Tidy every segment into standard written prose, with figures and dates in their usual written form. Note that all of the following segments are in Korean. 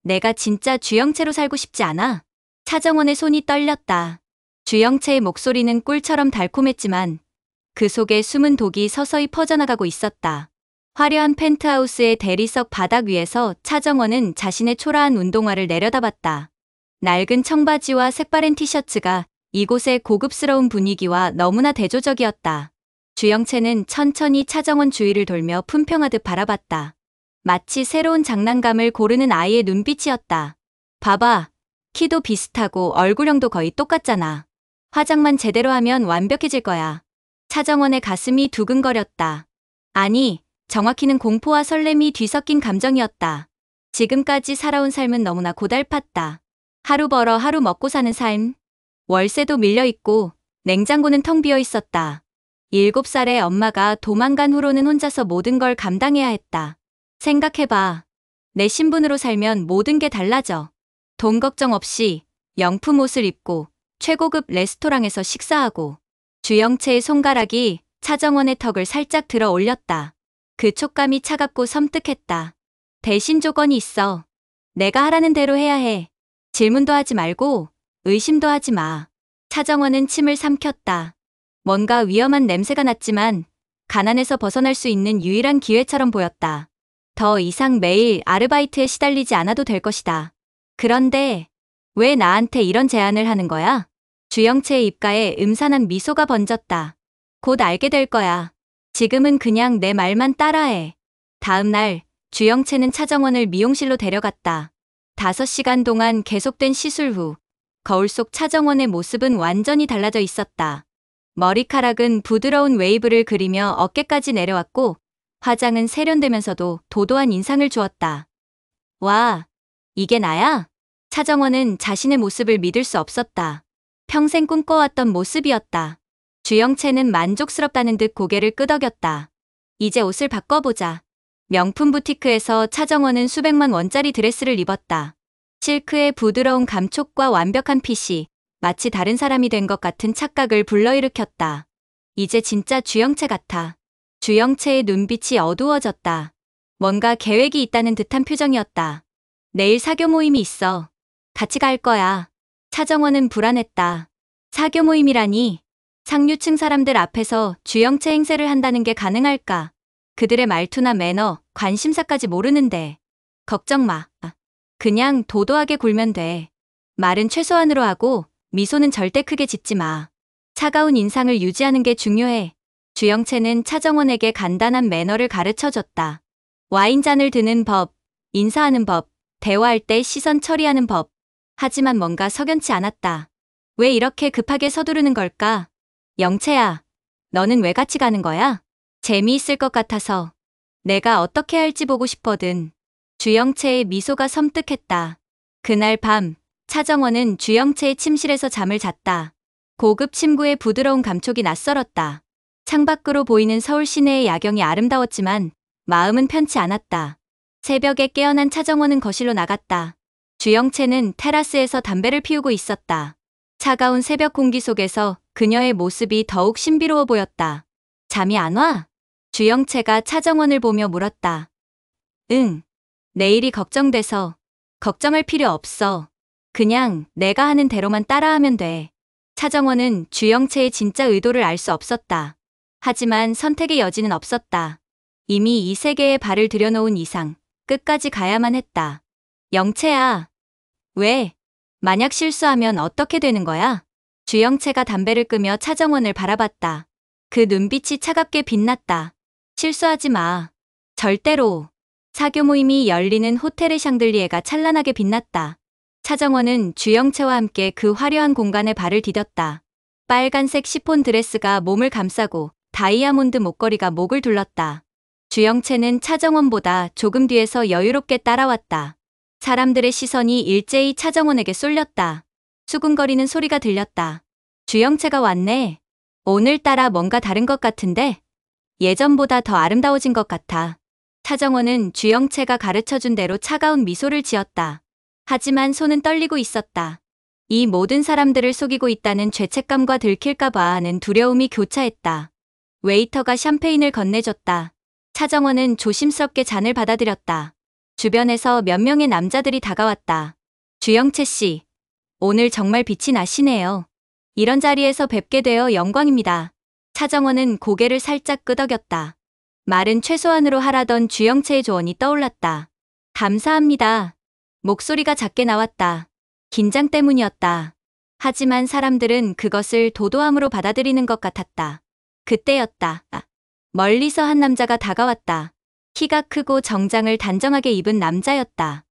내가 진짜 주영채로 살고 싶지 않아. 차정원의 손이 떨렸다. 주영채의 목소리는 꿀처럼 달콤했지만 그 속에 숨은 독이 서서히 퍼져나가고 있었다. 화려한 펜트하우스의 대리석 바닥 위에서 차정원은 자신의 초라한 운동화를 내려다봤다. 낡은 청바지와 색바랜 티셔츠가 이곳의 고급스러운 분위기와 너무나 대조적이었다. 주영채는 천천히 차정원 주위를 돌며 품평하듯 바라봤다. 마치 새로운 장난감을 고르는 아이의 눈빛이었다. 봐봐. 키도 비슷하고 얼굴형도 거의 똑같잖아. 화장만 제대로 하면 완벽해질 거야. 차정원의 가슴이 두근거렸다. 아니, 정확히는 공포와 설렘이 뒤섞인 감정이었다. 지금까지 살아온 삶은 너무나 고달팠다. 하루 벌어 하루 먹고 사는 삶. 월세도 밀려있고 냉장고는 텅 비어 있었다. 7살의 엄마가 도망간 후로는 혼자서 모든 걸 감당해야 했다. 생각해봐. 내 신분으로 살면 모든 게 달라져. 돈 걱정 없이 명품 옷을 입고 최고급 레스토랑에서 식사하고. 주영채의 손가락이 차정원의 턱을 살짝 들어 올렸다. 그 촉감이 차갑고 섬뜩했다. 대신 조건이 있어. 내가 하라는 대로 해야 해. 질문도 하지 말고 의심도 하지 마. 차정원은 침을 삼켰다. 뭔가 위험한 냄새가 났지만 가난에서 벗어날 수 있는 유일한 기회처럼 보였다. 더 이상 매일 아르바이트에 시달리지 않아도 될 것이다. 그런데 왜 나한테 이런 제안을 하는 거야? 주영채의 입가에 음산한 미소가 번졌다. 곧 알게 될 거야. 지금은 그냥 내 말만 따라해. 다음 날 주영채는 차정원을 미용실로 데려갔다. 5시간 동안 계속된 시술 후 거울 속 차정원의 모습은 완전히 달라져 있었다. 머리카락은 부드러운 웨이브를 그리며 어깨까지 내려왔고 화장은 세련되면서도 도도한 인상을 주었다. 와, 이게 나야? 차정원은 자신의 모습을 믿을 수 없었다. 평생 꿈꿔왔던 모습이었다. 주영채는 만족스럽다는 듯 고개를 끄덕였다. 이제 옷을 바꿔보자. 명품 부티크에서 차정원은 수백만 원짜리 드레스를 입었다. 실크의 부드러운 감촉과 완벽한 핏이 마치 다른 사람이 된 것 같은 착각을 불러일으켰다. 이제 진짜 주영채 같아. 주영채의 눈빛이 어두워졌다. 뭔가 계획이 있다는 듯한 표정이었다. 내일 사교 모임이 있어. 같이 갈 거야. 차정원은 불안했다. 사교 모임이라니. 상류층 사람들 앞에서 주영채 행세를 한다는 게 가능할까? 그들의 말투나 매너, 관심사까지 모르는데. 걱정 마. 그냥 도도하게 굴면 돼. 말은 최소한으로 하고 미소는 절대 크게 짓지 마. 차가운 인상을 유지하는 게 중요해. 주영채는 차정원에게 간단한 매너를 가르쳐줬다. 와인잔을 드는 법, 인사하는 법, 대화할 때 시선 처리하는 법. 하지만 뭔가 석연치 않았다. 왜 이렇게 급하게 서두르는 걸까? 영채야, 너는 왜 같이 가는 거야? 재미있을 것 같아서. 내가 어떻게 할지 보고 싶거든. 주영채의 미소가 섬뜩했다. 그날 밤, 차정원은 주영채의 침실에서 잠을 잤다. 고급 침구의 부드러운 감촉이 낯설었다. 창밖으로 보이는 서울 시내의 야경이 아름다웠지만 마음은 편치 않았다. 새벽에 깨어난 차정원은 거실로 나갔다. 주영채는 테라스에서 담배를 피우고 있었다. 차가운 새벽 공기 속에서 그녀의 모습이 더욱 신비로워 보였다. 잠이 안 와? 주영채가 차정원을 보며 물었다. 응. 내일이 걱정돼서. 걱정할 필요 없어. 그냥 내가 하는 대로만 따라하면 돼. 차정원은 주영채의 진짜 의도를 알 수 없었다. 하지만 선택의 여지는 없었다. 이미 이 세계에 발을 들여놓은 이상 끝까지 가야만 했다. 영채야. 왜? 만약 실수하면 어떻게 되는 거야? 주영채가 담배를 끄며 차정원을 바라봤다. 그 눈빛이 차갑게 빛났다. 실수하지 마. 절대로. 사교 모임이 열리는 호텔의 샹들리에가 찬란하게 빛났다. 차정원은 주영채와 함께 그 화려한 공간에 발을 디뎠다. 빨간색 시폰 드레스가 몸을 감싸고 다이아몬드 목걸이가 목을 둘렀다. 주영채는 차정원보다 조금 뒤에서 여유롭게 따라왔다. 사람들의 시선이 일제히 차정원에게 쏠렸다. 수군거리는 소리가 들렸다. 주영채가 왔네. 오늘따라 뭔가 다른 것 같은데? 예전보다 더 아름다워진 것 같아. 차정원은 주영채가 가르쳐준 대로 차가운 미소를 지었다. 하지만 손은 떨리고 있었다. 이 모든 사람들을 속이고 있다는 죄책감과 들킬까봐 하는 두려움이 교차했다. 웨이터가 샴페인을 건네줬다. 차정원은 조심스럽게 잔을 받아들였다. 주변에서 몇 명의 남자들이 다가왔다. 주영채 씨, 오늘 정말 빛이 나시네요. 이런 자리에서 뵙게 되어 영광입니다. 차정원은 고개를 살짝 끄덕였다. 말은 최소한으로 하라던 주영채의 조언이 떠올랐다. 감사합니다. 목소리가 작게 나왔다. 긴장 때문이었다. 하지만 사람들은 그것을 도도함으로 받아들이는 것 같았다. 그때였다. 멀리서 한 남자가 다가왔다. 키가 크고 정장을 단정하게 입은 남자였다.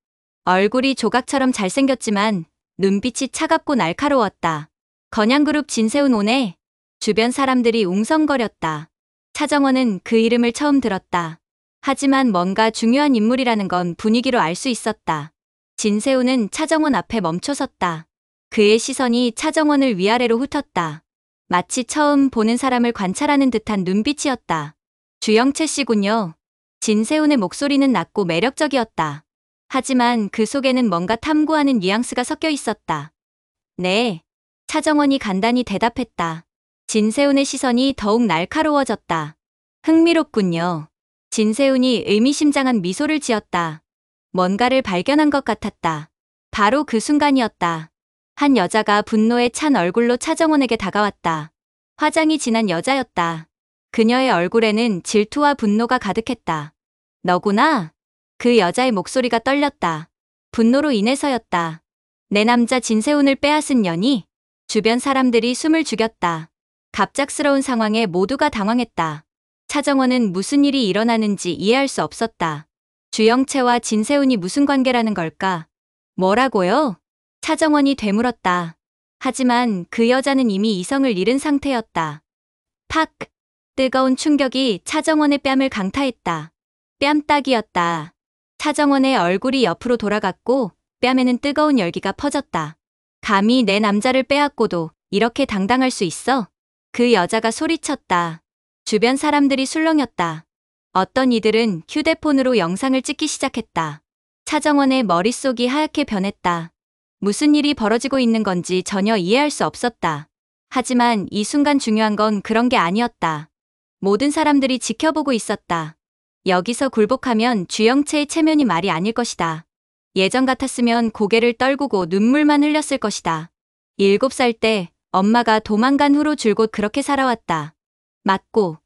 얼굴이 조각처럼 잘생겼지만 눈빛이 차갑고 날카로웠다. 건양그룹 진세훈 오네. 주변 사람들이 웅성거렸다. 차정원은 그 이름을 처음 들었다. 하지만 뭔가 중요한 인물이라는 건 분위기로 알 수 있었다. 진세훈은 차정원 앞에 멈춰섰다. 그의 시선이 차정원을 위아래로 훑었다. 마치 처음 보는 사람을 관찰하는 듯한 눈빛이었다. 주영채 씨군요. 진세훈의 목소리는 낮고 매력적이었다. 하지만 그 속에는 뭔가 탐구하는 뉘앙스가 섞여 있었다. 네. 차정원이 간단히 대답했다. 진세훈의 시선이 더욱 날카로워졌다. 흥미롭군요. 진세훈이 의미심장한 미소를 지었다. 뭔가를 발견한 것 같았다. 바로 그 순간이었다. 한 여자가 분노에 찬 얼굴로 차정원에게 다가왔다. 화장이 진한 여자였다. 그녀의 얼굴에는 질투와 분노가 가득했다. 너구나? 그 여자의 목소리가 떨렸다. 분노로 인해서였다. 내 남자 진세훈을 빼앗은 년이? 주변 사람들이 숨을 죽였다. 갑작스러운 상황에 모두가 당황했다. 차정원은 무슨 일이 일어나는지 이해할 수 없었다. 주영채와 진세훈이 무슨 관계라는 걸까? 뭐라고요? 차정원이 되물었다. 하지만 그 여자는 이미 이성을 잃은 상태였다. 팍! 뜨거운 충격이 차정원의 뺨을 강타했다. 뺨따기였다. 차정원의 얼굴이 옆으로 돌아갔고 뺨에는 뜨거운 열기가 퍼졌다. 감히 내 남자를 빼앗고도 이렇게 당당할 수 있어? 그 여자가 소리쳤다. 주변 사람들이 술렁였다. 어떤 이들은 휴대폰으로 영상을 찍기 시작했다. 차정원의 머릿속이 하얗게 변했다. 무슨 일이 벌어지고 있는 건지 전혀 이해할 수 없었다. 하지만 이 순간 중요한 건 그런 게 아니었다. 모든 사람들이 지켜보고 있었다. 여기서 굴복하면 주영채의 체면이 말이 아닐 것이다. 예전 같았으면 고개를 떨구고 눈물만 흘렸을 것이다. 7살 때 엄마가 도망간 후로 줄곧 그렇게 살아왔다. 맞고,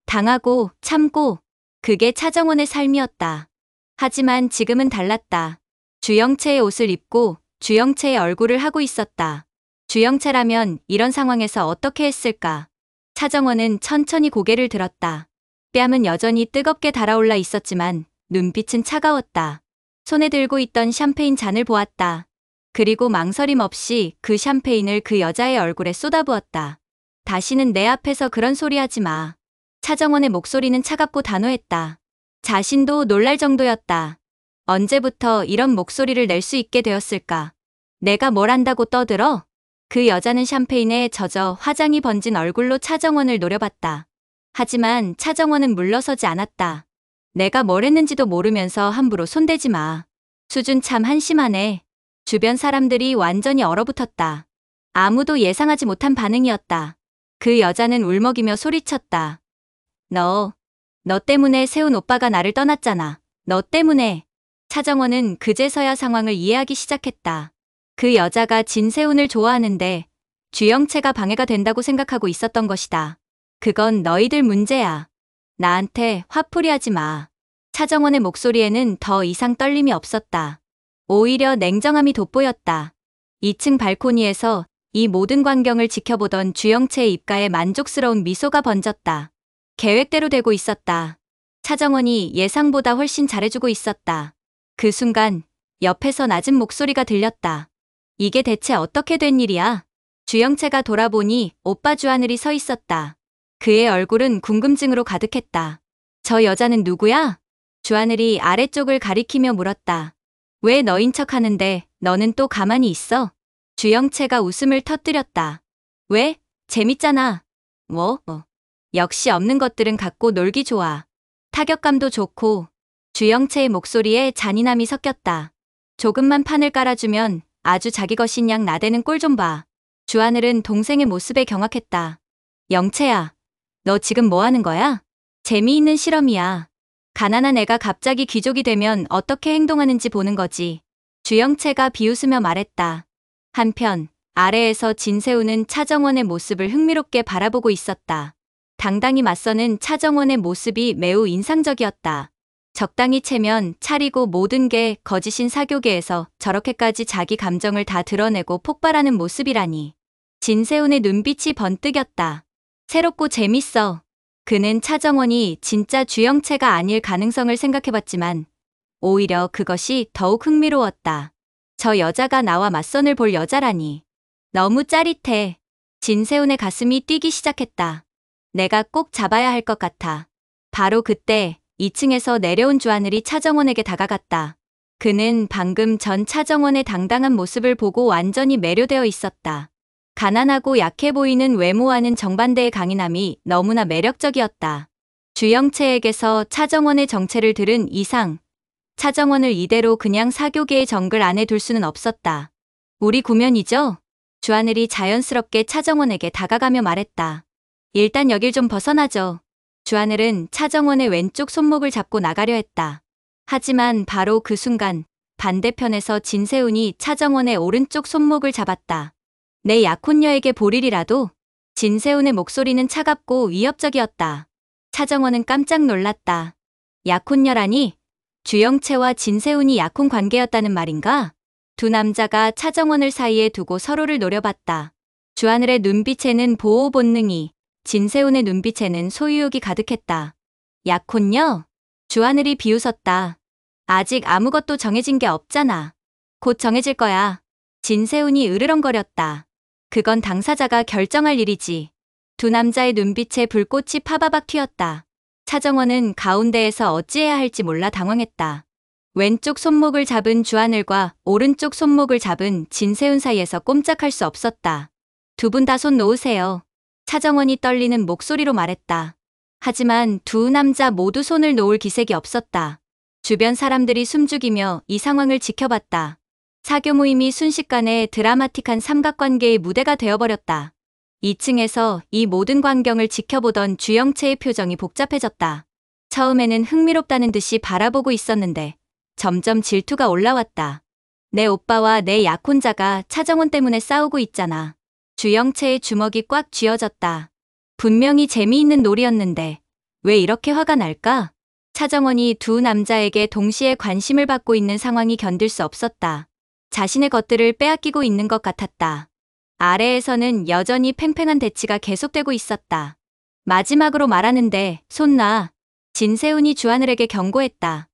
당하고, 참고, 그게 차정원의 삶이었다. 하지만 지금은 달랐다. 주영채의 옷을 입고 주영채의 얼굴을 하고 있었다. 주영채라면 이런 상황에서 어떻게 했을까? 차정원은 천천히 고개를 들었다. 뺨은 여전히 뜨겁게 달아올라 있었지만 눈빛은 차가웠다. 손에 들고 있던 샴페인 잔을 보았다. 그리고 망설임 없이 그 샴페인을 그 여자의 얼굴에 쏟아부었다. 다시는 내 앞에서 그런 소리 하지 마. 차정원의 목소리는 차갑고 단호했다. 자신도 놀랄 정도였다. 언제부터 이런 목소리를 낼 수 있게 되었을까? 내가 뭘 안다고 떠들어? 그 여자는 샴페인에 젖어 화장이 번진 얼굴로 차정원을 노려봤다. 하지만 차정원은 물러서지 않았다. 내가 뭘 했는지도 모르면서 함부로 손대지 마. 수준 참 한심하네. 주변 사람들이 완전히 얼어붙었다. 아무도 예상하지 못한 반응이었다. 그 여자는 울먹이며 소리쳤다. 너 때문에 세훈 오빠가 나를 떠났잖아. 너 때문에. 차정원은 그제서야 상황을 이해하기 시작했다. 그 여자가 진세훈을 좋아하는데 주영채가 방해가 된다고 생각하고 있었던 것이다. 그건 너희들 문제야. 나한테 화풀이 하지 마. 차정원의 목소리에는 더 이상 떨림이 없었다. 오히려 냉정함이 돋보였다. 2층 발코니에서 이 모든 광경을 지켜보던 주영채의 입가에 만족스러운 미소가 번졌다. 계획대로 되고 있었다. 차정원이 예상보다 훨씬 잘해주고 있었다. 그 순간 옆에서 낮은 목소리가 들렸다. 이게 대체 어떻게 된 일이야? 주영채가 돌아보니 오빠 주하늘이 서 있었다. 그의 얼굴은 궁금증으로 가득했다. 저 여자는 누구야? 주하늘이 아래쪽을 가리키며 물었다. 왜 너인 척 하는데 너는 또 가만히 있어? 주영채가 웃음을 터뜨렸다. 왜? 재밌잖아. 뭐? 역시 없는 것들은 갖고 놀기 좋아. 타격감도 좋고. 주영채의 목소리에 잔인함이 섞였다. 조금만 판을 깔아주면 아주 자기 것인 양 나대는 꼴 좀 봐. 주하늘은 동생의 모습에 경악했다. 영채야, 너 지금 뭐 하는 거야? 재미있는 실험이야. 가난한 애가 갑자기 귀족이 되면 어떻게 행동하는지 보는 거지. 주영채가 비웃으며 말했다. 한편 아래에서 진세우는 차정원의 모습을 흥미롭게 바라보고 있었다. 당당히 맞서는 차정원의 모습이 매우 인상적이었다. 적당히 채면 차리고 모든 게 거짓인 사교계에서 저렇게까지 자기 감정을 다 드러내고 폭발하는 모습이라니. 진세훈의 눈빛이 번뜩였다. 새롭고 재밌어. 그는 차정원이 진짜 주영채가 아닐 가능성을 생각해봤지만 오히려 그것이 더욱 흥미로웠다. 저 여자가 나와 맞선을 볼 여자라니. 너무 짜릿해. 진세훈의 가슴이 뛰기 시작했다. 내가 꼭 잡아야 할 것 같아. 바로 그때 2층에서 내려온 주하늘이 차정원에게 다가갔다. 그는 방금 전 차정원의 당당한 모습을 보고 완전히 매료되어 있었다. 가난하고 약해 보이는 외모와는 정반대의 강인함이 너무나 매력적이었다. 주영채에게서 차정원의 정체를 들은 이상, 차정원을 이대로 그냥 사교계의 정글 안에 둘 수는 없었다. 우리 구면이죠? 주하늘이 자연스럽게 차정원에게 다가가며 말했다. 일단 여길 좀 벗어나죠. 주하늘은 차정원의 왼쪽 손목을 잡고 나가려 했다. 하지만 바로 그 순간 반대편에서 진세훈이 차정원의 오른쪽 손목을 잡았다. 내 약혼녀에게 보리리라도? 진세훈의 목소리는 차갑고 위협적이었다. 차정원은 깜짝 놀랐다. 약혼녀라니? 주영채와 진세훈이 약혼 관계였다는 말인가? 두 남자가 차정원을 사이에 두고 서로를 노려봤다. 주하늘의 눈빛에는 보호 본능이, 진세훈의 눈빛에는 소유욕이 가득했다. 약혼녀? 주하늘이 비웃었다. 아직 아무것도 정해진 게 없잖아. 곧 정해질 거야. 진세훈이 으르렁거렸다. 그건 당사자가 결정할 일이지. 두 남자의 눈빛에 불꽃이 파바박 튀었다. 차정원은 가운데에서 어찌해야 할지 몰라 당황했다. 왼쪽 손목을 잡은 주하늘과 오른쪽 손목을 잡은 진세훈 사이에서 꼼짝할 수 없었다. 두 분 다 손 놓으세요. 차정원이 떨리는 목소리로 말했다. 하지만 두 남자 모두 손을 놓을 기색이 없었다. 주변 사람들이 숨죽이며 이 상황을 지켜봤다. 사교 모임이 순식간에 드라마틱한 삼각관계의 무대가 되어버렸다. 2층에서 이 모든 광경을 지켜보던 주영채의 표정이 복잡해졌다. 처음에는 흥미롭다는 듯이 바라보고 있었는데 점점 질투가 올라왔다. 내 오빠와 내 약혼자가 차정원 때문에 싸우고 있잖아. 주영채의 주먹이 꽉 쥐어졌다. 분명히 재미있는 놀이였는데 왜 이렇게 화가 날까? 차정원이 두 남자에게 동시에 관심을 받고 있는 상황이 견딜 수 없었다. 자신의 것들을 빼앗기고 있는 것 같았다. 아래에서는 여전히 팽팽한 대치가 계속되고 있었다. 마지막으로 말하는데 손 놔. 진세훈이 주하늘에게 경고했다.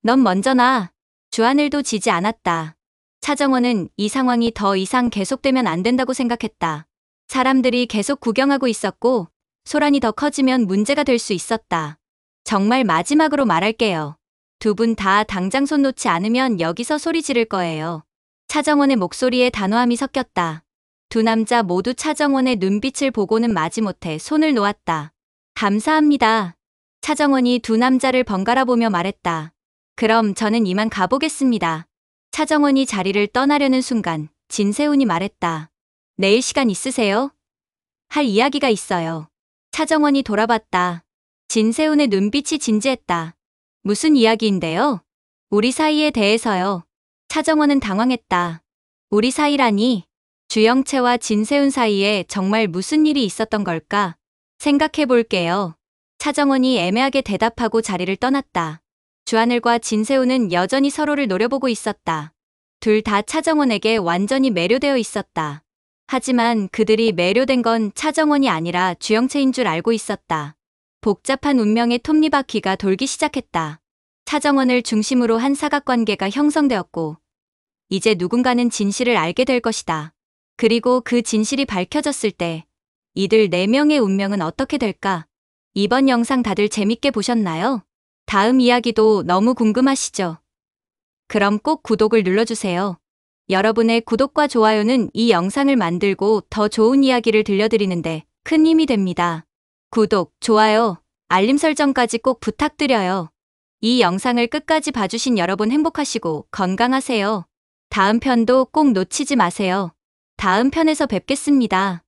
넌 먼저 놔. 주하늘도 지지 않았다. 차정원은 이 상황이 더 이상 계속되면 안 된다고 생각했다. 사람들이 계속 구경하고 있었고 소란이 더 커지면 문제가 될 수 있었다. 정말 마지막으로 말할게요. 두 분 다 당장 손 놓지 않으면 여기서 소리 지를 거예요. 차정원의 목소리에 단호함이 섞였다. 두 남자 모두 차정원의 눈빛을 보고는 마지못해 손을 놓았다. 감사합니다. 차정원이 두 남자를 번갈아 보며 말했다. 그럼 저는 이만 가보겠습니다. 차정원이 자리를 떠나려는 순간 진세훈이 말했다. 내일 시간 있으세요? 할 이야기가 있어요. 차정원이 돌아봤다. 진세훈의 눈빛이 진지했다. 무슨 이야기인데요? 우리 사이에 대해서요. 차정원은 당황했다. 우리 사이라니? 주영채와 진세훈 사이에 정말 무슨 일이 있었던 걸까? 생각해 볼게요. 차정원이 애매하게 대답하고 자리를 떠났다. 주하늘과 진세훈은 여전히 서로를 노려보고 있었다. 둘 다 차정원에게 완전히 매료되어 있었다. 하지만 그들이 매료된 건 차정원이 아니라 주영채인 줄 알고 있었다. 복잡한 운명의 톱니바퀴가 돌기 시작했다. 차정원을 중심으로 한 사각관계가 형성되었고 이제 누군가는 진실을 알게 될 것이다. 그리고 그 진실이 밝혀졌을 때 이들 4명의 운명은 어떻게 될까? 이번 영상 다들 재밌게 보셨나요? 다음 이야기도 너무 궁금하시죠? 그럼 꼭 구독을 눌러주세요. 여러분의 구독과 좋아요는 이 영상을 만들고 더 좋은 이야기를 들려드리는데 큰 힘이 됩니다. 구독, 좋아요, 알림 설정까지 꼭 부탁드려요. 이 영상을 끝까지 봐주신 여러분 행복하시고 건강하세요. 다음 편도 꼭 놓치지 마세요. 다음 편에서 뵙겠습니다.